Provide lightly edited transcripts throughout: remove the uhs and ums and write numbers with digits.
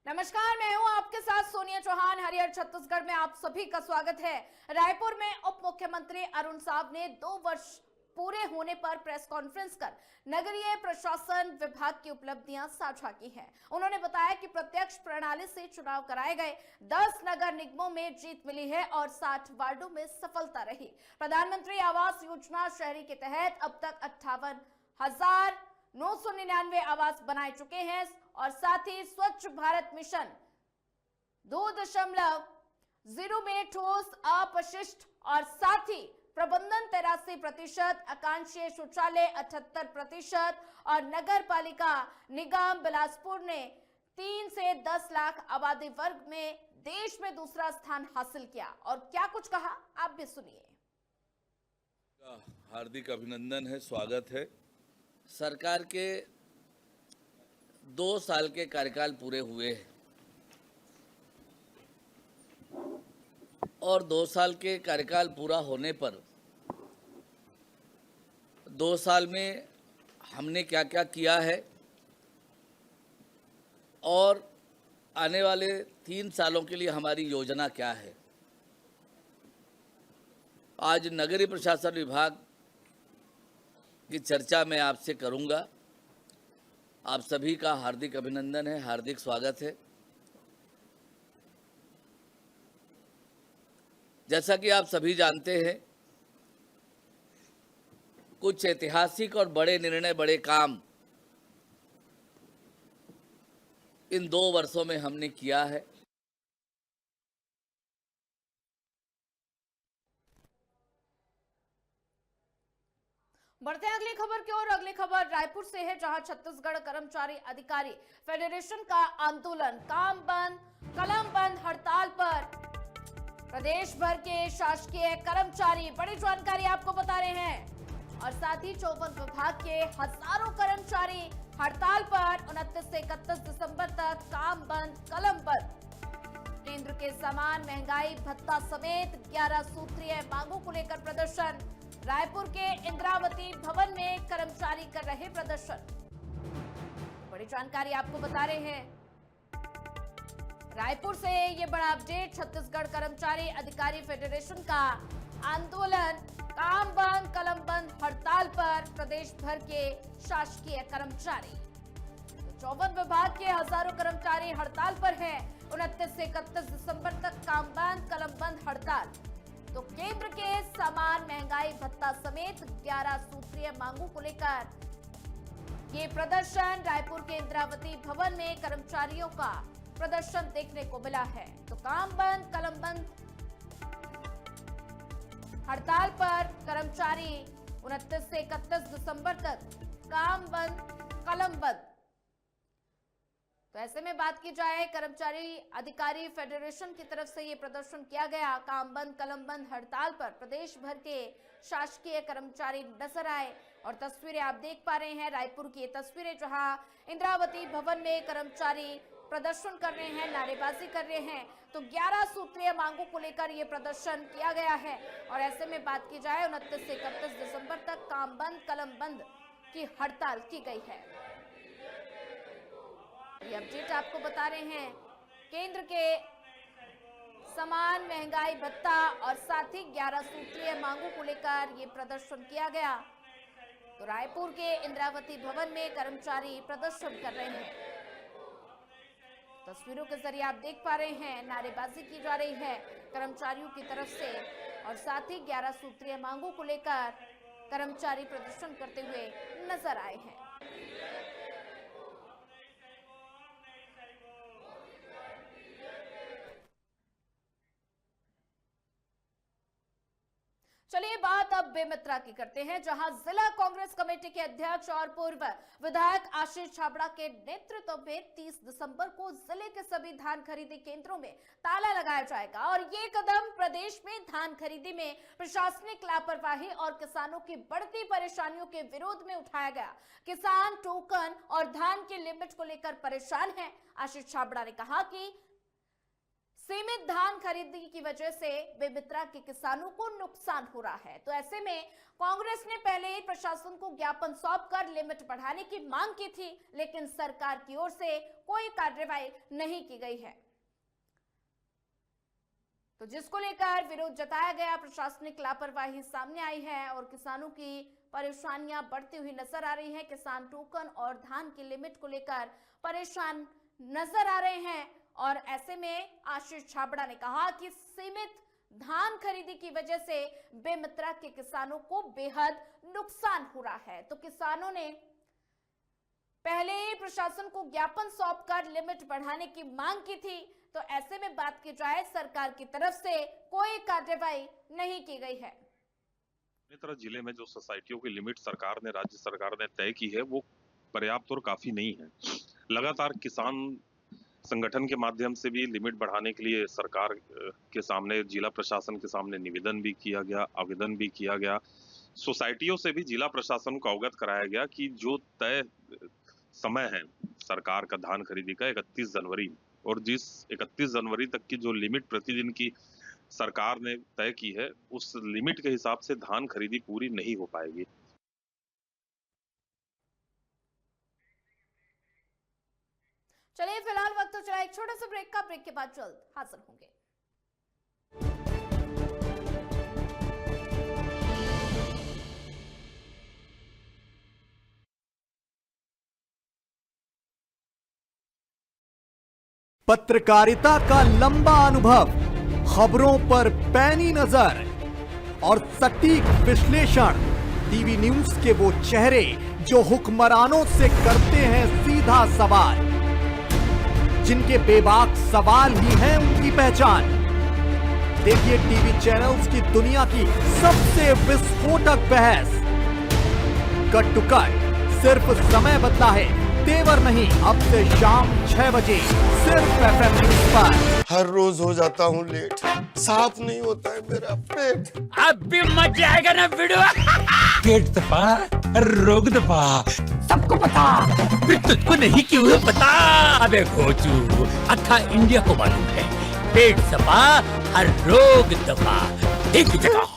नमस्कार, मैं हूं आपके साथ सोनिया चौहान। हरियर छत्तीसगढ़ में आप सभी का स्वागत है। रायपुर में उप मुख्यमंत्री अरुण साव ने 2 वर्ष पूरे होने पर प्रेस कॉन्फ्रेंस कर नगरीय प्रशासन विभाग की उपलब्धियां साझा की हैं। उन्होंने बताया कि प्रत्यक्ष प्रणाली से चुनाव कराए गए 10 नगर निगमों में जीत मिली है और 60 वार्डों में सफलता रही। प्रधानमंत्री आवास योजना शहरी के तहत अब तक 58,999 आवास बनाए चुके हैं और साथ ही स्वच्छ भारत मिशन 2.0 में ठोस अपशिष्ट और साथ ही प्रबंधन 83%, आकांक्षी शौचालय 78% और नगर पालिका निगम बिलासपुर ने 3 से 10 लाख आबादी वर्ग में देश में दूसरा स्थान हासिल किया। और क्या कुछ कहा, आप भी सुनिए। हार्दिक अभिनंदन है, स्वागत है। सरकार के 2 साल के कार्यकाल पूरे हुए हैं और 2 साल के कार्यकाल पूरा होने पर 2 साल में हमने क्या क्या किया है और आने वाले 3 सालों के लिए हमारी योजना क्या है। आज नगरीय प्रशासन विभाग की चर्चा मैं आपसे करूंगा। आप सभी का हार्दिक अभिनंदन है, हार्दिक स्वागत है। जैसा कि आप सभी जानते हैं, कुछ ऐतिहासिक और बड़े निर्णय, बड़े काम इन 2 वर्षों में हमने किया है। बढ़ते हैं अगली खबर की ओर। अगली खबर रायपुर से है, जहां छत्तीसगढ़ कर्मचारी अधिकारी फेडरेशन का आंदोलन, काम बंद कलम बंद हड़ताल पर प्रदेश भर के शासकीय कर्मचारी। बड़ी जानकारी आपको बता रहे हैं। और साथ ही 54 विभाग के हजारों कर्मचारी हड़ताल पर। 29 से 31 दिसंबर तक काम बंद कलम बंद। केंद्र के समान महंगाई भत्ता समेत 11 सूत्रीय मांगों को लेकर प्रदर्शन। रायपुर के इंद्रावती भवन में कर्मचारी कर रहे प्रदर्शन। बड़ी जानकारी आपको बता रहे हैं। रायपुर से ये बड़ा अपडेट। छत्तीसगढ़ कर्मचारी अधिकारी फेडरेशन का आंदोलन, काम बंद कलम बंद हड़ताल पर प्रदेश भर के शासकीय कर्मचारी। 54 विभाग के हजारों कर्मचारी हड़ताल पर हैं। 29 से 31 दिसंबर तक काम बंद कलम बंद हड़ताल। तो केंद्र के समान महंगाई भत्ता समेत 11 सूत्रीय मांगों को लेकर ये प्रदर्शन। रायपुर के इंद्रावती भवन में कर्मचारियों का प्रदर्शन देखने को मिला है। तो काम बंद कलम बंद हड़ताल पर कर्मचारी। 29 से 31 दिसंबर तक काम बंद कलम बंद। तो ऐसे में बात की जाए, कर्मचारी अधिकारी फेडरेशन की तरफ से ये प्रदर्शन किया गया। काम बंद कलम बंद हड़ताल पर प्रदेश भर के शासकीय कर्मचारी नजर आए। और तस्वीरें आप देख पा रहे हैं, रायपुर की तस्वीरें, जहां इंद्रावती भवन में कर्मचारी प्रदर्शन कर रहे हैं, नारेबाजी कर रहे हैं। तो 11 सूत्रीय मांगों को लेकर यह प्रदर्शन किया गया है। और ऐसे में बात की जाए, 29 से 31 दिसंबर तक काम बंद कलम बंद की हड़ताल की गई है। ये अपडेट आपको बता रहे हैं। केंद्र के समान महंगाई भत्ता और साथ ही 11 सूत्रीय मांगों को लेकर ये प्रदर्शन किया गया। तो रायपुर के इंद्रावती भवन में कर्मचारी प्रदर्शन कर रहे हैं। तस्वीरों के जरिए आप देख पा रहे हैं, नारेबाजी की जा रही है कर्मचारियों की तरफ से। और साथ ही 11 सूत्रीय मांगों को लेकर कर्मचारी प्रदर्शन करते हुए नजर आए हैं। चलिए बात अब बेमित्रा की करते हैं, जहां जिला कांग्रेस कमेटी के अध्यक्ष और पूर्व विधायक आशीष छाबड़ा के नेतृत्व में 30 दिसंबर को जिले के सभी धान खरीदी केंद्रों में ताला लगाया जाएगा। और ये कदम प्रदेश में धान खरीदी में प्रशासनिक लापरवाही और किसानों की बढ़ती परेशानियों के विरोध में उठाया गया। किसान टोकन और धान की लिमिट को लेकर परेशान है। आशीष छाबड़ा ने कहा कि सीमित धान खरीदी की वजह से बेमित्रा के किसानों को नुकसान हो रहा है। तो ऐसे में कांग्रेस ने पहले ही प्रशासन को ज्ञापन सौंपकर लिमिट बढ़ाने की मांग की थी, लेकिन सरकार की ओर से कोई कार्रवाई नहीं की गई है। तो जिसको लेकर विरोध जताया गया, प्रशासनिक लापरवाही सामने आई है और किसानों की परेशानियां बढ़ती हुई नजर आ रही है। किसान टोकन और धान की लिमिट को लेकर परेशान नजर आ रहे हैं और ऐसे में आशीष छाबड़ा ने कहा कि सीमित धान खरीदी की वजह से बेमित्रा के किसानों को बेहद नुकसान हो रहा है। तो किसानों ने पहले ही प्रशासन को ज्ञापन सौंपकर लिमिट बढ़ाने की मांग की थी। तो ऐसे में बात की जाए, सरकार की तरफ से कोई कार्रवाई नहीं की गई है। बेमेतरा जिले में जो सोसाइटियों की लिमिट सरकार ने, राज्य सरकार ने तय की है, वो पर्याप्त और काफी नहीं है। लगातार किसान संगठन के माध्यम से भी लिमिट बढ़ाने के लिए सरकार के सामने, जिला प्रशासन के सामने निवेदन भी किया गया, आवेदन भी किया गया। सोसाइटियों से भी जिला प्रशासन को अवगत कराया गया कि जो तय समय है सरकार का धान खरीदी का 31 जनवरी, और जिस 31 जनवरी तक की जो लिमिट प्रतिदिन की सरकार ने तय की है, उस लिमिट के हिसाब से धान खरीदी पूरी नहीं हो पाएगी। चलिए फिलहाल वक्त तो चला एक छोटा सा ब्रेक का। ब्रेक के बाद जल्द हाजिर होंगे। पत्रकारिता का लंबा अनुभव, खबरों पर पैनी नजर और सटीक विश्लेषण। टीवी न्यूज के वो चेहरे जो हुक्मरानों से करते हैं सीधा सवाल, जिनके बेबाक सवाल ही हैं उनकी पहचान। देखिए टीवी चैनल्स की दुनिया की सबसे विस्फोटक बहस। कट टू कट, सिर्फ समय बदला है, तेवर नहीं। अब से शाम 6 बजे सिर्फ एफएम न्यूज पर। हर रोज हो जाता हूँ लेट, साफ नहीं होता है मेरा पेट। अब भी मजा आएगा ना वीडियो। पेट दबा, रोग दबा, सबको पता, फिर तुझको नहीं क्यों है पता? अबे घोचू, अथा इंडिया को मालूम है, पेट दबा, हर रोग दबा, एक जगह।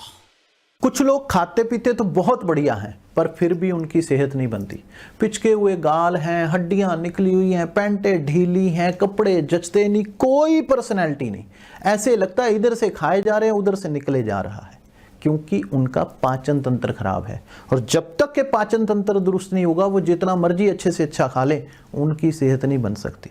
कुछ लोग खाते पीते तो बहुत बढ़िया हैं, पर फिर भी उनकी सेहत नहीं बनती। पिचके हुए गाल हैं, हड्डियां निकली हुई हैं, पैंटें ढीली हैं, कपड़े जचते नहीं, कोई पर्सनैलिटी नहीं। ऐसे लगता है इधर से खाए जा रहे हैं, उधर से निकले जा रहा है, क्योंकि उनका पाचन तंत्र खराब है। और जब तक के पाचन तंत्र दुरुस्त नहीं होगा, वो जितना मर्जी अच्छे से अच्छा खा ले, उनकी सेहत नहीं बन सकती।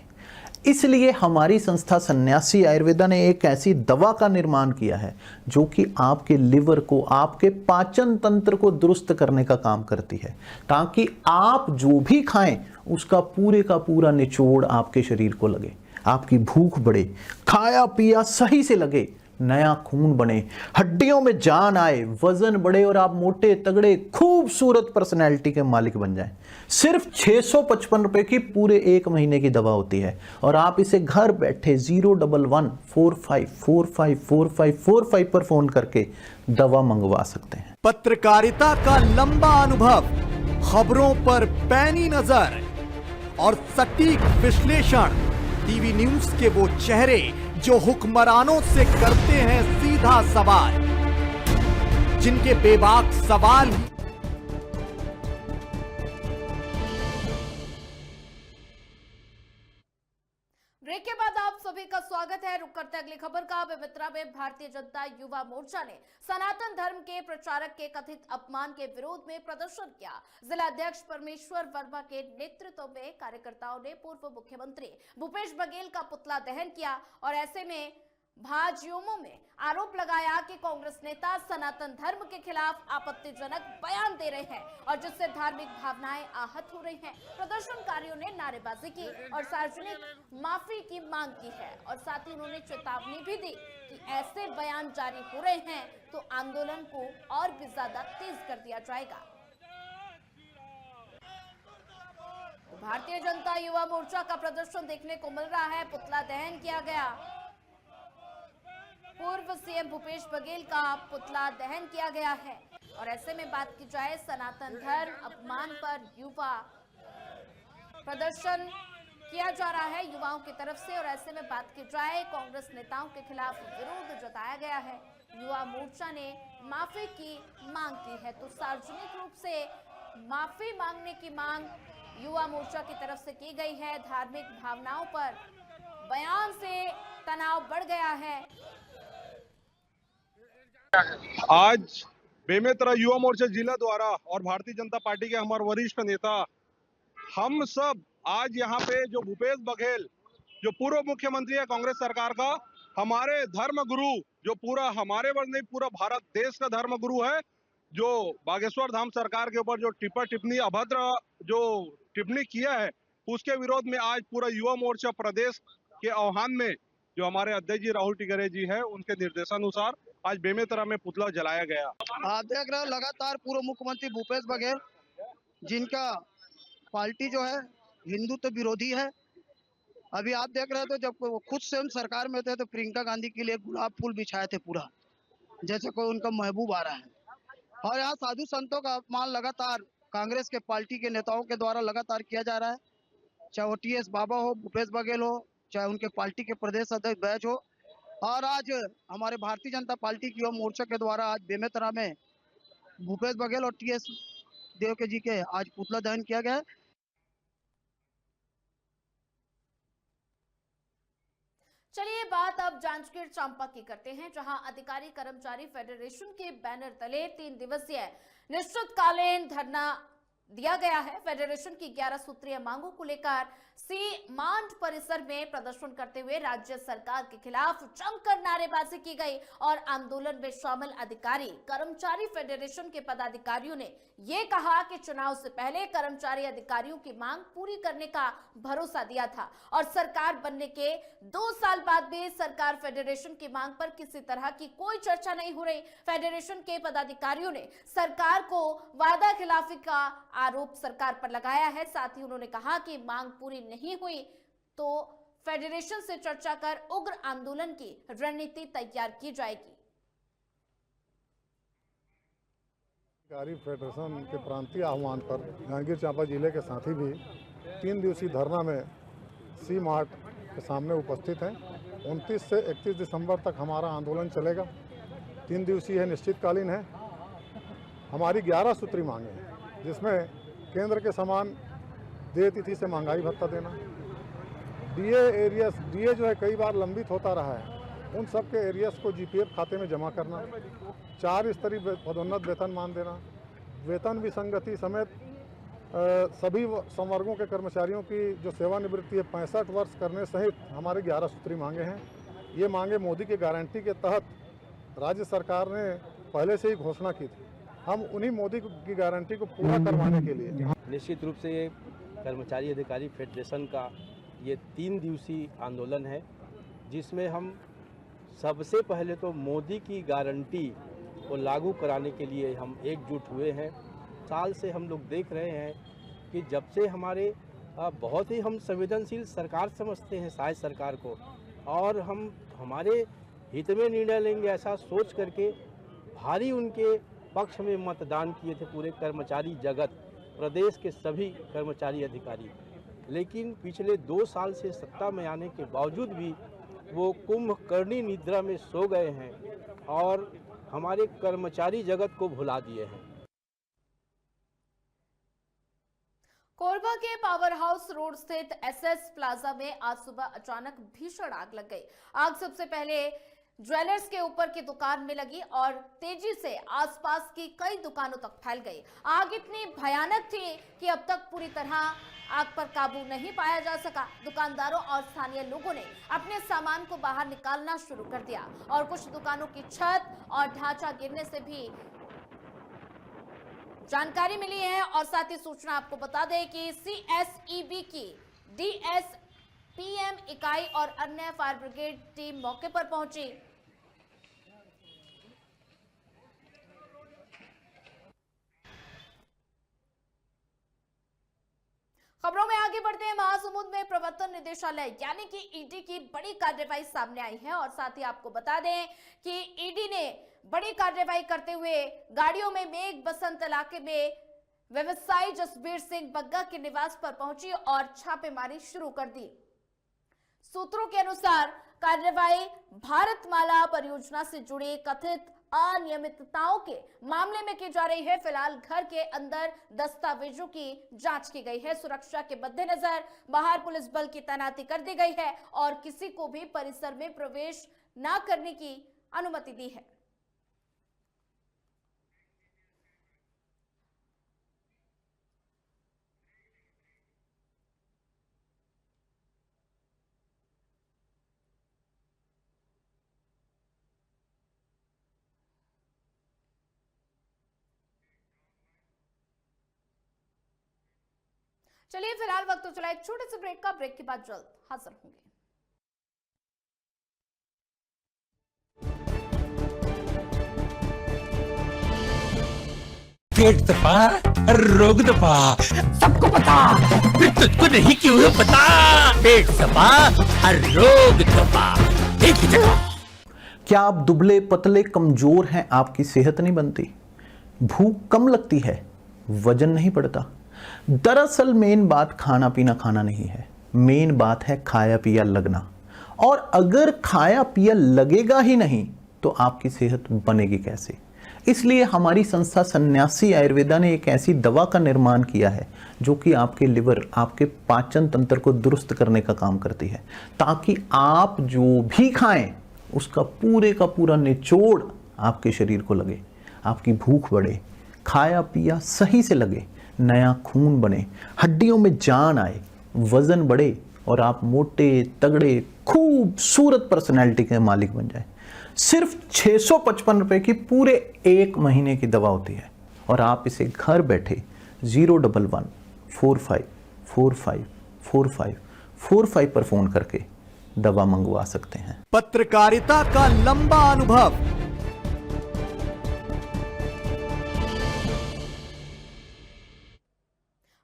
इसलिए हमारी संस्था सन्यासी आयुर्वेदा ने एक ऐसी दवा का निर्माण किया है जो कि आपके लिवर को, आपके पाचन तंत्र को दुरुस्त करने का काम करती है, ताकि आप जो भी खाएं उसका पूरे का पूरा निचोड़ आपके शरीर को लगे, आपकी भूख बढ़े, खाया पिया सही से लगे, नया खून बने, हड्डियों में जान आए, वजन बढ़े और आप मोटे तगड़े खूबसूरत पर्सनैलिटी के मालिक बन जाएं। सिर्फ 655 रुपए की पूरे 1 महीने की दवा होती है और आप इसे घर बैठे 01145454545 पर फोन करके दवा मंगवा सकते हैं। पत्रकारिता का लंबा अनुभव, खबरों पर पैनी नजर और सटीक विश्लेषण। टीवी न्यूज के वो चेहरे जो हुक्मरानों से करते हैं सीधा सवाल, जिनके बेबाक सवाल ही ब्रेक के बाद आप सभी का स्वागत है। रुक करते अगली खबर का। बेमित्रा में भारतीय जनता युवा मोर्चा ने सनातन धर्म के प्रचारक के कथित अपमान के विरोध में प्रदर्शन किया। जिला अध्यक्ष परमेश्वर वर्मा के नेतृत्व में कार्यकर्ताओं ने पूर्व मुख्यमंत्री भूपेश बघेल का पुतला दहन किया और ऐसे में भाजयुमो में आरोप लगाया कि कांग्रेस नेता सनातन धर्म के खिलाफ आपत्तिजनक बयान दे रहे हैं और जिससे धार्मिक भावनाएं आहत हो रही हैं। प्रदर्शनकारियों ने नारेबाजी की और सार्वजनिक माफी की मांग की है और साथ ही उन्होंने चेतावनी भी दी कि ऐसे बयान जारी हो रहे हैं तो आंदोलन को और भी ज्यादा तेज कर दिया जाएगा। भारतीय जनता युवा मोर्चा का प्रदर्शन देखने को मिल रहा है। पुतला दहन किया गया। पूर्व सीएम भूपेश बघेल का पुतला दहन किया गया है और ऐसे में बात की जाए सनातन धर्म अपमान पर युवा प्रदर्शन किया जा रहा है युवाओं की तरफ से। और ऐसे में बात की जाए, कांग्रेस नेताओं के खिलाफ विरोध जताया गया है। युवा मोर्चा ने माफी की मांग की है, तो सार्वजनिक रूप से माफी मांगने की मांग युवा मोर्चा की तरफ से की गई है। धार्मिक भावनाओं पर बयान से तनाव बढ़ गया है। आज बेमेतरा युवा मोर्चा जिला द्वारा और भारतीय जनता पार्टी के हमारे वरिष्ठ नेता हम सब आज यहाँ पे जो भूपेश बघेल जो पूर्व मुख्यमंत्री है कांग्रेस सरकार का, हमारे धर्म गुरु जो पूरा हमारे वर्ष नहीं पूरा भारत देश का धर्म गुरु है, जो बागेश्वर धाम सरकार के ऊपर जो टिप्पणी अभद्र जो टिप्पणी किया है, उसके विरोध में आज पूरा युवा मोर्चा प्रदेश के आह्वान में जो हमारे अध्यक्ष जी राहुल टिकरे जी है उनके निर्देशानुसार आज बेमेतरा में पुतला जलाया गया। आप देख रहे हो लगातार पूर्व मुख्यमंत्री भूपेश बघेल जिनका पार्टी जो है हिंदुत्व विरोधी है, अभी आप देख रहे थे जब वो खुद स्वयं सरकार में थे तो प्रियंका गांधी के लिए गुलाब फूल बिछाए थे पूरा, जैसे कोई उनका महबूब आ रहा है। और यहाँ साधु संतों का अपमान लगातार कांग्रेस के पार्टी के नेताओं के द्वारा लगातार किया जा रहा है, चाहे वो टीएस बाबा हो, भूपेश बघेल हो, चाहे उनके पार्टी के प्रदेश अध्यक्ष बैज हो। और आज हमारे भारतीय जनता पार्टी की युवा मोर्चा के द्वारा आज बेमेतरा में भूपेश बघेल और टीएस देव के जी के आज पुतला दहन किया गया है। चलिए बात अब जांजगीर चांपा की करते हैं, जहां अधिकारी कर्मचारी फेडरेशन के बैनर तले 3 दिवसीय निश्चितकालीन धरना दिया गया है। फेडरेशन की 11 सूत्रीय मांगों को लेकर सीमांत परिसर में प्रदर्शन करते हुए राज्य सरकार के खिलाफ जमकर नारेबाजी की गई और आंदोलन में शामिल अधिकारी कर्मचारी फेडरेशन के पदाधिकारियों ने यह कहा कि चुनाव से पहले कर्मचारी अधिकारियों की मांग पूरी करने का भरोसा दिया था और सरकार बनने के 2 साल बाद भी सरकार फेडरेशन की मांग पर किसी तरह की कोई चर्चा नहीं हो रही। फेडरेशन के पदाधिकारियों ने सरकार को वादा खिलाफी का आरोप सरकार पर लगाया है। साथ ही उन्होंने कहा कि मांग पूरी नहीं हुई तो फेडरेशन से चर्चा कर उग्र आंदोलन की रणनीति तैयार की जाएगी। अधिकारी फेडरेशन के प्रांतीय आह्वान पर जांजगीर चांपा जिले के साथी भी 3 दिवसीय धरना में सी मार्ट के सामने उपस्थित हैं। 29 से 31 दिसंबर तक हमारा आंदोलन चलेगा। 3 दिवसीय है, निश्चितकालीन है। हमारी 11 सूत्री मांगे हैं, जिसमें केंद्र के समान देय तिथि से महंगाई भत्ता देना, डीए जो है कई बार लंबित होता रहा है, उन सब के एरियर्स को जीपीएफ खाते में जमा करना, 4 स्तरीय पदोन्नत वेतन मान देना, वेतन विसंगति समेत सभी संवर्गों के कर्मचारियों की जो सेवानिवृत्ति है 65 वर्ष करने सहित हमारे 11 सूत्री मांगे हैं। ये मांगे मोदी की गारंटी के तहत राज्य सरकार ने पहले से ही घोषणा की थी। हम उन्हीं मोदी की गारंटी को पूरा करवाने के लिए निश्चित रूप से कर्मचारी अधिकारी फेडरेशन का ये 3 दिवसीय आंदोलन है, जिसमें हम सबसे पहले तो मोदी की गारंटी को लागू कराने के लिए हम एकजुट हुए हैं। साल से हम लोग देख रहे हैं कि जब से हमारे बहुत ही हम संवेदनशील सरकार समझते हैं शायद सरकार को, और हम हमारे हित में निर्णय लेंगे ऐसा सोच करके भारी उनके पक्ष में मतदान किए थे पूरे कर्मचारी जगत, प्रदेश के सभी कर्मचारी अधिकारी। लेकिन पिछले 2 साल से सत्ता में आने के बावजूद भी वो कुंभकर्णी निद्रा में सो गए हैं और हमारे कर्मचारी जगत को भुला दिए हैं। कोरबा के पावर हाउस रोड स्थित एसएस प्लाजा में आज सुबह अचानक भीषण आग लग गई। आग सबसे पहले ज्वेलर्स के ऊपर की दुकान में लगी और तेजी से आसपास की कई दुकानों तक फैल गई। आग इतनी भयानक थी कि अब तक पूरी तरह आग पर काबू नहीं पाया जा सका। दुकानदारों और स्थानीय लोगों ने अपने सामान को बाहर निकालना शुरू कर दिया और कुछ दुकानों की छत और ढांचा गिरने से भी जानकारी मिली है। और साथ ही सूचना आपको बता दें कि सीएसईबी की डीएसपीएम इकाई और अन्य फायर ब्रिगेड टीम मौके पर पहुंची। खबरों में आगे बढ़ते हैं। महासमुंद में प्रवर्तन निदेशालय यानी कि ईडी की बड़ी कार्रवाई सामने आई है और साथ ही आपको बता दें कि ईडी ने बड़ी कार्रवाई करते हुए गाड़ियों में मेघ बसंत इलाके में व्यवसायी जसबीर सिंह बग्गा के निवास पर पहुंची और छापेमारी शुरू कर दी। सूत्रों के अनुसार कार्रवाई भारतमाला परियोजना से जुड़ी कथित अनियमितताओं के मामले में की जा रही है। फिलहाल घर के अंदर दस्तावेजों की जांच की गई है। सुरक्षा के मद्देनजर बाहर पुलिस बल की तैनाती कर दी गई है और किसी को भी परिसर में प्रवेश न करने की अनुमति दी है। चलिए फिलहाल वक्त तो चला एक छोटे से ब्रेक का। ब्रेक के बाद जल्द हाजिर होंगे। पेट दबा, रोग दबा, सबको पता, फिर तुझको नहीं क्यों पता। पेट दबा, रोग दबा, एक ही जगह। क्या आप दुबले पतले कमजोर हैं, आपकी सेहत नहीं बनती, भूख कम लगती है, वजन नहीं बढ़ता? दरअसल मेन बात खाना पीना खाना नहीं है, मेन बात है खाया पिया लगना। और अगर खाया पिया लगेगा ही नहीं तो आपकी सेहत बनेगी कैसे? इसलिए हमारी संस्था सन्यासी आयुर्वेदा ने एक ऐसी दवा का निर्माण किया है जो कि आपके लिवर, आपके पाचन तंत्र को दुरुस्त करने का काम करती है, ताकि आप जो भी खाएं उसका पूरे का पूरा निचोड़ आपके शरीर को लगे, आपकी भूख बढ़े, खाया पिया सही से लगे, नया खून बने, हड्डियों में जान आए, वजन बढ़े और आप मोटे तगड़े खूबसूरत पर्सनैलिटी के मालिक बन जाए। सिर्फ 655 रुपए की पूरे 1 महीने की दवा होती है और आप इसे घर बैठे 011-45454545 पर फोन करके दवा मंगवा सकते हैं। पत्रकारिता का लंबा अनुभव,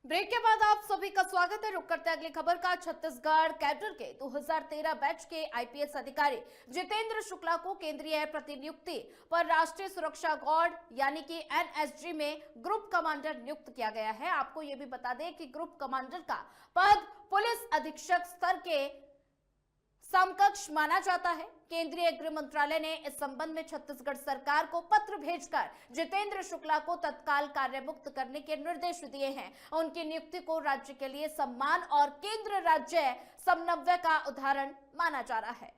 ब्रेक के बाद आप सभी का स्वागत है। रुक करते अगली खबर का। छत्तीसगढ़ कैडर के 2013 बैच के आईपीएस अधिकारी जितेंद्र शुक्ला को केंद्रीय प्रतिनियुक्ति पर राष्ट्रीय सुरक्षा गार्ड यानी कि एनएसजी में ग्रुप कमांडर नियुक्त किया गया है। आपको यह भी बता दें कि ग्रुप कमांडर का पद पुलिस अधीक्षक स्तर के समकक्ष माना जाता है। केंद्रीय गृह मंत्रालय ने इस संबंध में छत्तीसगढ़ सरकार को पत्र भेजकर जितेंद्र शुक्ला को तत्काल कार्यमुक्त करने के निर्देश दिए हैं। उनकी नियुक्ति को राज्य के लिए सम्मान और केंद्र राज्य समन्वय का उदाहरण माना जा रहा है।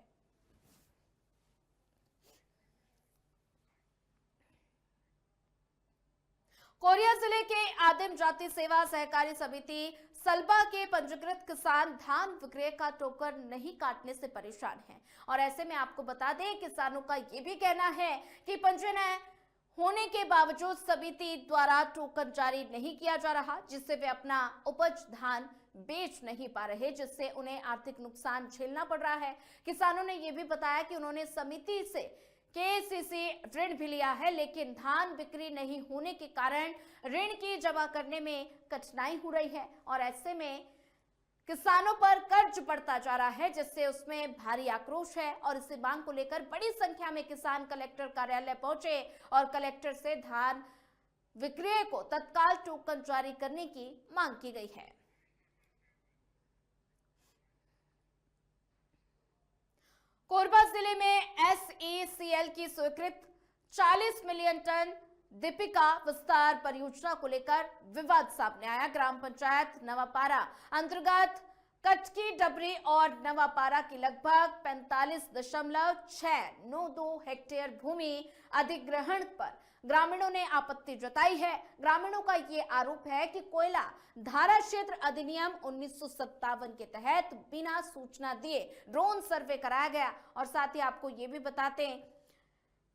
कोरिया जिले के आदिम जाति सेवा सहकारी समिति सलबा के पंजीकृत किसान धान विक्रय का टोकन नहीं काटने से परेशान हैं और ऐसे में आपको बता दें किसानों का ये भी कहना है कि पंजीयन होने के बावजूद समिति द्वारा टोकन जारी नहीं किया जा रहा, जिससे वे अपना उपज धान बेच नहीं पा रहे, जिससे उन्हें आर्थिक नुकसान झेलना पड़ रहा है। किसानों ने यह भी बताया कि उन्होंने समिति से केसीसी ऋण भी लिया है, लेकिन धान बिक्री नहीं होने के कारण ऋण की जमा करने में कठिनाई हो रही है और ऐसे में किसानों पर कर्ज बढ़ता जा रहा है, जिससे उसमें भारी आक्रोश है और इसी मांग को लेकर बड़ी संख्या में किसान कलेक्टर कार्यालय पहुंचे और कलेक्टर से धान विक्रय को तत्काल टोकन जारी करने की मांग की गई है। कोरबा जिले में SECL की स्वीकृत 40 मिलियन टन दीपिका विस्तार परियोजना को लेकर विवाद सामने आया। ग्राम पंचायत नवापारा अंतर्गत कटकी डबरी और नवापारा की लगभग 45.692 हेक्टेयर भूमि अधिग्रहण पर ग्रामीणों ने आपत्ति जताई है। ग्रामीणों का ये आरोप है कि कोयला धारा क्षेत्र अधिनियम 1957 के तहत बिना सूचना दिए ड्रोन सर्वे कराया गया और साथ ही आपको ये भी बताते हैं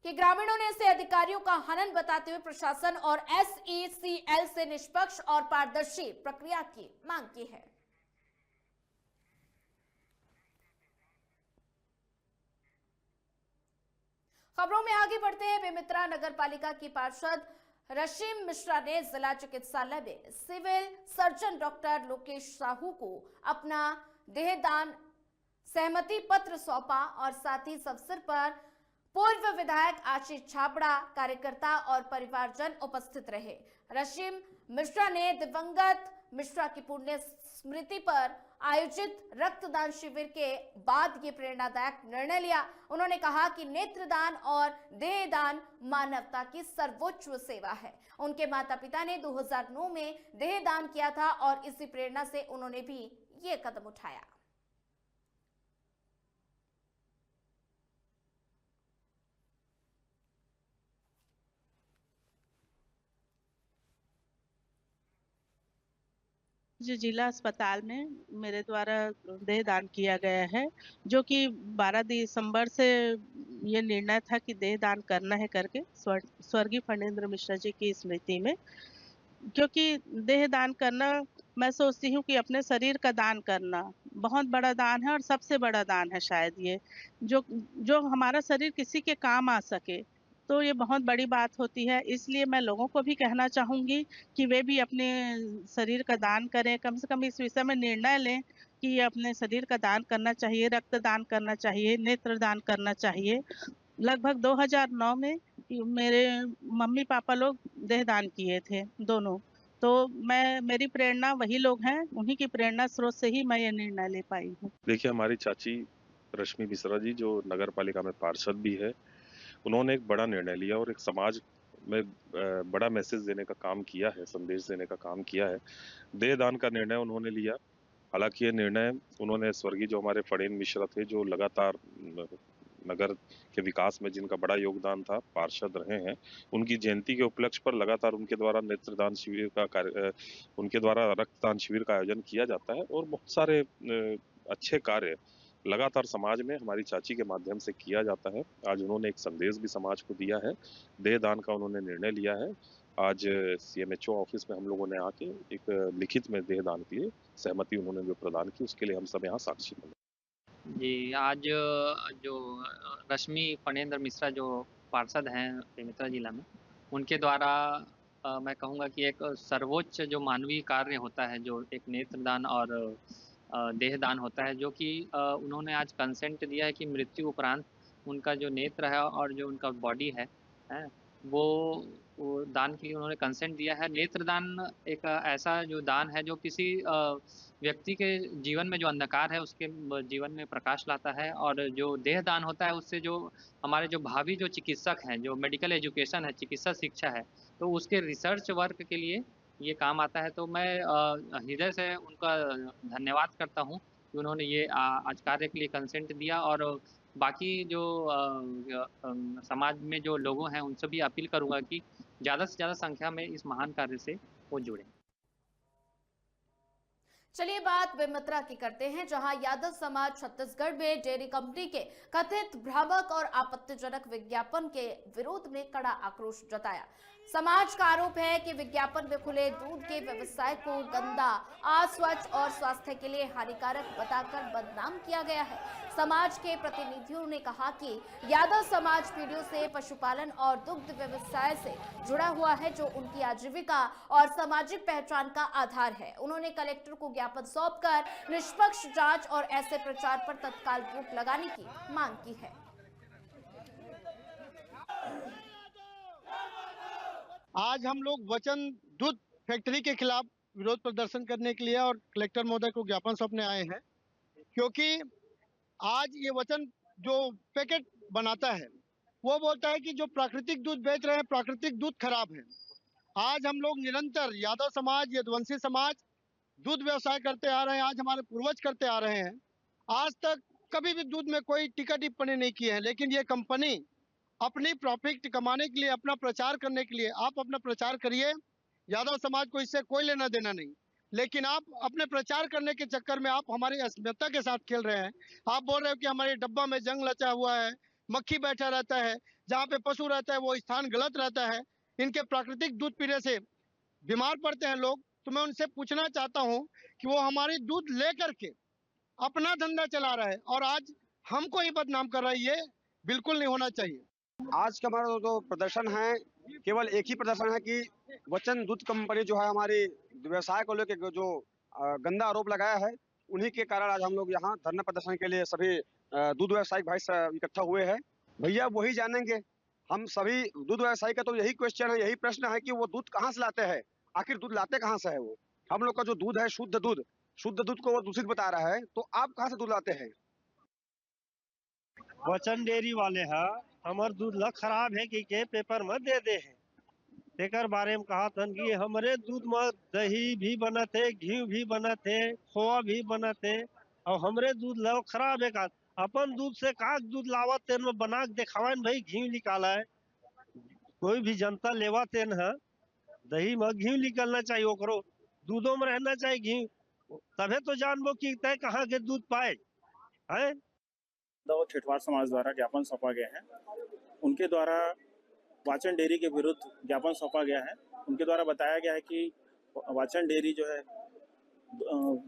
कि ग्रामीणों ने इसे अधिकारियों का हनन बताते हुए प्रशासन और SECL से निष्पक्ष और पारदर्शी प्रक्रिया की मांग की है। खबरों में आगे बढ़ते हैं। बेमित्रा नगर पालिका की पार्षद रशीम मिश्रा ने जिला चिकित्सालय में civil surgeon doctor Lokesh Sahu को अपना देहदान सहमति पत्र सौंपा और साथ ही इस अवसर पर पूर्व विधायक आशीष छाबड़ा, कार्यकर्ता और परिवारजन उपस्थित रहे। रशीम मिश्रा ने दिवंगत मिश्रा की पुण्य स्मृति पर आयोजित रक्तदान शिविर के बाद ये प्रेरणादायक निर्णय लिया। उन्होंने कहा कि नेत्रदान और देहदान मानवता की सर्वोच्च सेवा है। उनके माता पिता ने 2009 में देहदान किया था और इसी प्रेरणा से उन्होंने भी ये कदम उठाया। जो जिला अस्पताल में मेरे द्वारा देहदान किया गया है, जो कि 12 दिसंबर से ये निर्णय था कि देहदान करना है करके स्वर्गीय फणेंद्र मिश्रा जी की स्मृति में। क्योंकि देहदान करना, मैं सोचती हूँ कि अपने शरीर का दान करना बहुत बड़ा दान है और सबसे बड़ा दान है शायद ये, जो हमारा शरीर किसी के काम आ सके, तो ये बहुत बड़ी बात होती है। इसलिए मैं लोगों को भी कहना चाहूँगी कि वे भी अपने शरीर का दान करें, कम से कम इस विषय में निर्णय लें कि अपने शरीर का दान करना चाहिए, रक्तदान करना चाहिए, नेत्रदान करना चाहिए। लगभग 2009 में मेरे मम्मी पापा लोग देहदान किए थे दोनों, तो मेरी प्रेरणा वही लोग हैं, उन्हीं की प्रेरणा स्रोत से ही मैं ये निर्णय ले पाई हूँ। देखिए, हमारी चाची रश्मि मिश्रा जी जो नगर पालिका में पार्षद भी है, उन्होंने एक बड़ा निर्णय लिया और एक समाज में बड़ा मैसेज देने का काम किया है, संदेश देने का काम किया है। देहदान का निर्णय उन्होंने लिया। हालांकि ये निर्णय उन्होंने स्वर्गीय जो हमारे फणेंद्र मिश्रा थे, जो लगातार नगर के विकास में जिनका बड़ा योगदान था, पार्षद रहे हैं, उनकी जयंती के उपलक्ष्य पर लगातार उनके द्वारा नेत्रदान शिविर का कार्य, उनके द्वारा रक्तदान शिविर का आयोजन किया जाता है और बहुत सारे अच्छे कार्य लगातार समाज में हमारी चाची के माध्यम से किया जाता है। आज उन्होंने एक संदेश भी समाज को दिया है, देहदान का उन्होंने निर्णय लिया है। आज CMHO ऑफिस में हम लोगों ने आके एक लिखित में देहदान के लिए सहमति उन्होंने जो प्रदान की, उसके लिए हम सब यहाँ साक्षी बने। जी, आज जो रश्मि फणेंद्र मिश्रा जो पार्षद हैं बेमेतरा जिला में, उनके द्वारा मैं कहूँगा कि एक सर्वोच्च जो मानवीय कार्य होता है, जो एक नेत्रदान और देहदान होता है, जो कि उन्होंने आज कंसेंट दिया है कि मृत्यु उपरांत उनका जो नेत्र है और जो उनका बॉडी है वो दान के लिए उन्होंने कंसेंट दिया है। नेत्रदान एक ऐसा जो दान है जो किसी व्यक्ति के जीवन में जो अंधकार है उसके जीवन में प्रकाश लाता है, और जो देहदान होता है उससे जो हमारे जो भावी जो चिकित्सक हैं, जो मेडिकल एजुकेशन है, चिकित्सा शिक्षा है, तो उसके रिसर्च वर्क के लिए ये काम आता है। तो मैं हृदय से उनका धन्यवाद करता हूँ कि उन्होंने ये आज कार्य के लिए कंसेंट दिया, और बाकी जो समाज में जो लोगों हैं उनसे भी अपील करूँगा कि ज़्यादा से ज़्यादा संख्या में इस महान कार्य से वो जुड़ें। चलिए बात बेमेतरा की करते हैं, जहां यादव समाज छत्तीसगढ़ में डेयरी कंपनी के कथित भ्रामक और आपत्तिजनक विज्ञापन के विरोध में कड़ा आक्रोश जताया। समाज का आरोप है कि विज्ञापन में खुले दूध के व्यवसाय को गंदा, अस्वच्छ और स्वास्थ्य के लिए हानिकारक बताकर बदनाम किया गया है। समाज के प्रतिनिधियों ने कहा कि यादव समाज पीढ़ियों से पशुपालन और दुग्ध व्यवसाय से जुड़ा हुआ है, जो उनकी आजीविका और सामाजिक पहचान का आधार है। उन्होंने कलेक्टर को ज्ञापन सौंपकर निष्पक्ष जांच और ऐसे प्रचार पर तत्काल रोक लगाने की मांग की है। आज हम लोग वचन दूध फैक्ट्री के खिलाफ विरोध प्रदर्शन करने के लिए और कलेक्टर महोदय को ज्ञापन सौंपने आए हैं, क्योंकि आज ये वचन जो पैकेट बनाता है वो बोलता है कि जो प्राकृतिक दूध बेच रहे हैं, प्राकृतिक दूध खराब है। आज हम लोग निरंतर यादव समाज, यदुवंशी समाज दूध व्यवसाय करते आ रहे हैं, आज हमारे पूर्वज करते आ रहे हैं। आज तक कभी भी दूध में कोई टीका टिप्पणी नहीं की है, लेकिन ये कंपनी अपनी प्रॉफिट कमाने के लिए, अपना प्रचार करने के लिए, आप अपना प्रचार करिए, यादव समाज को इससे कोई लेना देना नहीं, लेकिन आप अपने प्रचार करने के चक्कर में आप हमारी अस्मिता के साथ खेल रहे हैं। आप बोल रहे हो कि हमारे डब्बा में जंग लचा हुआ है, मक्खी बैठा रहता है, जहाँ पे पशु रहता है वो स्थान गलत रहता है, इनके प्राकृतिक दूध पीने से बीमार पड़ते हैं लोग। तो मैं उनसे पूछना चाहता हूँ कि वो हमारी दूध ले करके अपना धंधा चला रहा है और आज हमको ही बदनाम कर रहा है। ये बिल्कुल नहीं होना चाहिए। आज का हमारा जो प्रदर्शन है, केवल एक ही प्रदर्शन है कि वचन दूध कंपनी जो है हमारी व्यवसाय को लेकर जो गंदा आरोप लगाया है, उन्हीं के कारण आज हम लोग यहाँ धरना प्रदर्शन के लिए सभी दूध व्यवसायिक भाई इकट्ठा हुए हैं। भैया वही जानेंगे, हम सभी दूध व्यवसायी का तो यही क्वेश्चन है, यही प्रश्न है कि वो दूध कहाँ से लाते हैं आखिर दूध लाते कहाँ से है वो? हम लोग का जो दूध है शुद्ध दूध को वो दूषित बता रहा है, तो आप कहाँ से दूध लाते हैं? वचन डेयरी वाले है हमार दूध ला खराब है के पेपर में दे दे है, तेकर बारे में कहा था कि हमारे दूध में दही भी बनत है, घी भी बनत है, खोआ भी बनत है, और हमरे दूध ला खराब है का अपन दूध से का दूध लावा तेन में बना के दिखावा भाई घी निकाला है। कोई भी जनता लेवा तेन है दही में घी निकलना चाहिए, ओकरो दूधों में रहना चाहिए घी, तबे तो जानबो कि तय कहाँ के दूध पाए है। ठेठवार समाज द्वारा ज्ञापन सौंपा गया है, उनके द्वारा वाचन डेयरी के विरुद्ध ज्ञापन सौंपा गया है। उनके द्वारा बताया गया है कि वाचन डेयरी जो है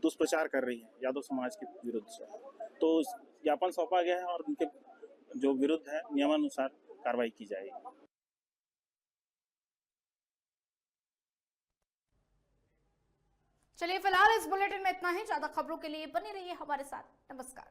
दुष्प्रचार कर रही है यादव समाज के विरुद्ध से, तो ज्ञापन सौंपा गया है और उनके जो विरुद्ध है नियमानुसार कार्रवाई की जाएगी। चलिए फिलहाल इस बुलेटिन में इतना ही। ज्यादा खबरों के लिए बने रहिए हमारे साथ। नमस्कार।